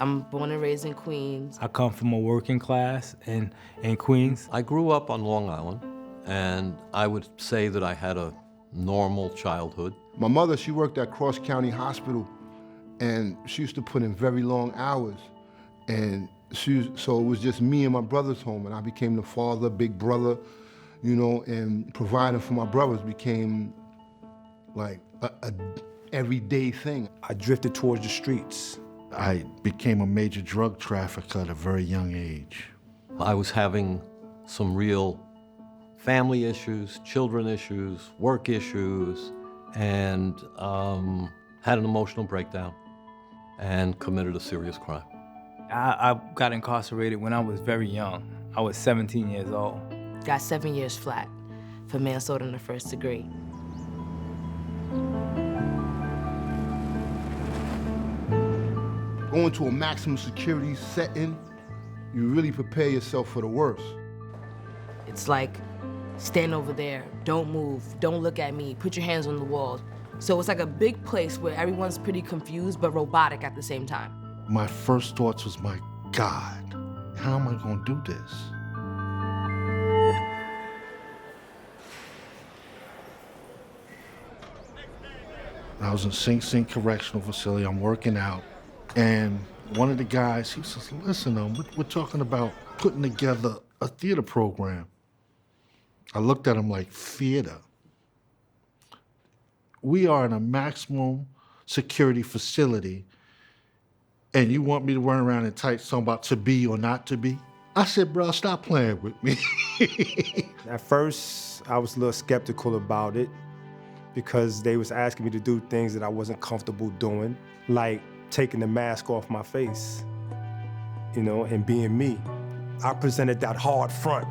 I'm born and raised in Queens. I come from a working class in Queens. I grew up on Long Island, and I would say that I had a normal childhood. My mother, she worked at Cross County Hospital, and she used to put in very long hours. And so it was just me and my brother's home, and I became the father, big brother, you know, and providing for my brothers became like a everyday thing. I drifted towards the streets. I became a major drug trafficker at a very young age. I was having some real family issues, children issues, work issues, and had an emotional breakdown and committed a serious crime. I got incarcerated when I was very young. I was 17 years old. Got 7 years flat for manslaughter in the first degree. Going to a maximum security setting, you really prepare yourself for the worst. It's like, stand over there, don't move, don't look at me, put your hands on the wall. So it's like a big place where everyone's pretty confused but robotic at the same time. My first thoughts was, my God, how am I gonna do this? I was in Sing Sing Correctional Facility, I'm working out, and one of the guys, he says, listen, we're talking about putting together a theater program. I looked at him like, theater? We are in a maximum security facility, and you want me to run around and type something about to be or not to be? I said, bro, stop playing with me. At first, I was a little skeptical about it because they was asking me to do things that I wasn't comfortable doing, like taking the mask off my face, you know, and being me. I presented that hard front.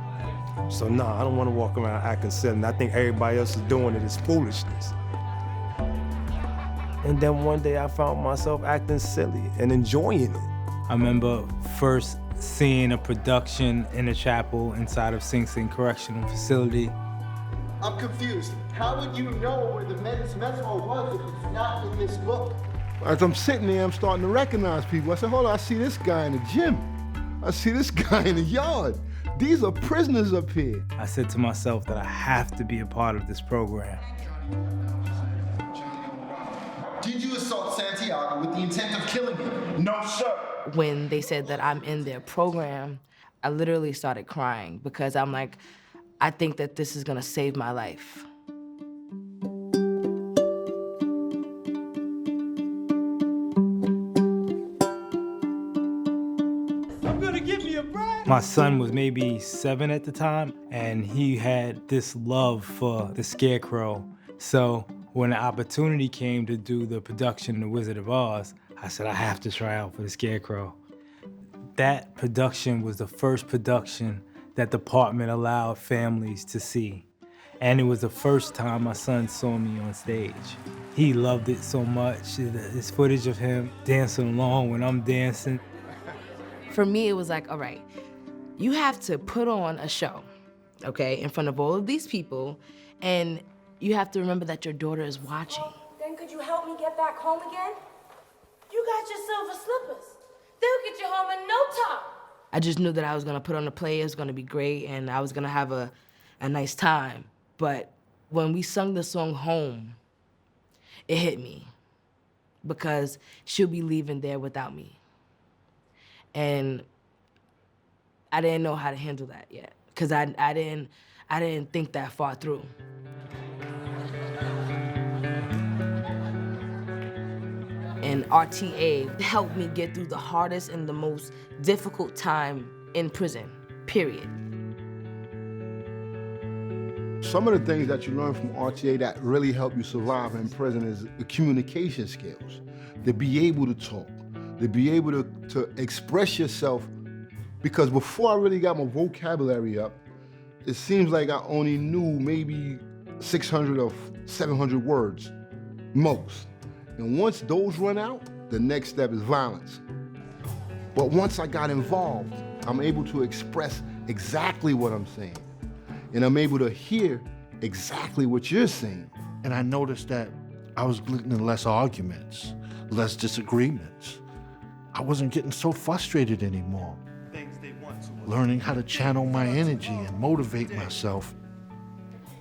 So nah, I don't want to walk around acting silly, and I think everybody else is doing it is foolishness. And then one day I found myself acting silly and enjoying it. I remember first seeing a production in a chapel inside of Sing Sing Correctional Facility. I'm confused. How would you know where the men's hall was if it's not in this book? As I'm sitting there, I'm starting to recognize people. I said, hold on, I see this guy in the gym. I see this guy in the yard. These are prisoners up here. I said to myself that I have to be a part of this program. Did you assault Santiago with the intent of killing him? No, sir. When they said that I'm in their program, I literally started crying because I'm like, I think that this is gonna save my life. My son was maybe 7 at the time, and he had this love for the Scarecrow. So when the opportunity came to do the production of The Wizard of Oz, I said, I have to try out for the Scarecrow. That production was the first production that the department allowed families to see. And it was the first time my son saw me on stage. He loved it so much. There's footage of him dancing along when I'm dancing. For me, it was like, all right, you have to put on a show, okay, in front of all of these people, and you have to remember that your daughter is watching. Then could you help me get back home again? You got your silver slippers. They'll get you home in no time. I just knew that I was gonna put on a play, it was gonna be great, and I was gonna have a nice time. But when we sung the song Home, it hit me because she'll be leaving there without me. And I didn't know how to handle that yet, because I didn't think that far through. And RTA helped me get through the hardest and the most difficult time in prison, period. Some of the things that you learn from RTA that really help you survive in prison is the communication skills, to be able to talk, to be able to express yourself. Because before I really got my vocabulary up, it seems like I only knew maybe 600 or 700 words, most. And once those run out, the next step is violence. But once I got involved, I'm able to express exactly what I'm saying. And I'm able to hear exactly what you're saying. And I noticed that I was getting less arguments, less disagreements. I wasn't getting so frustrated anymore. Learning how to channel my energy and motivate myself.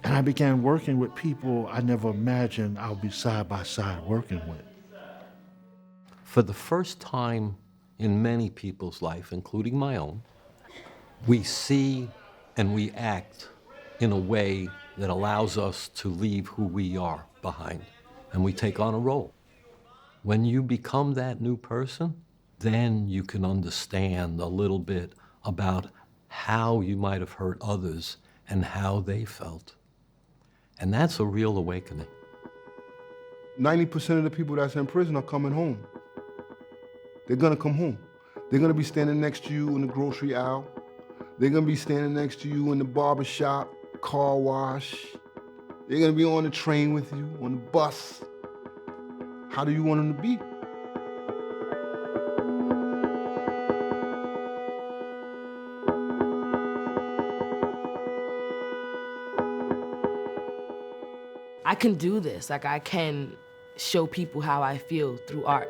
And I began working with people I never imagined I'll be side by side working with. For the first time in many people's life, including my own, we see and we act in a way that allows us to leave who we are behind, and we take on a role. When you become that new person, then you can understand a little bit about how you might have hurt others and how they felt. And that's a real awakening. 90% of the people that's in prison are coming home. They're gonna come home. They're gonna be standing next to you in the grocery aisle. They're gonna be standing next to you in the barber shop, car wash. They're gonna be on the train with you, on the bus. How do you want them to be? I can do this. Like, I can show people how I feel through art.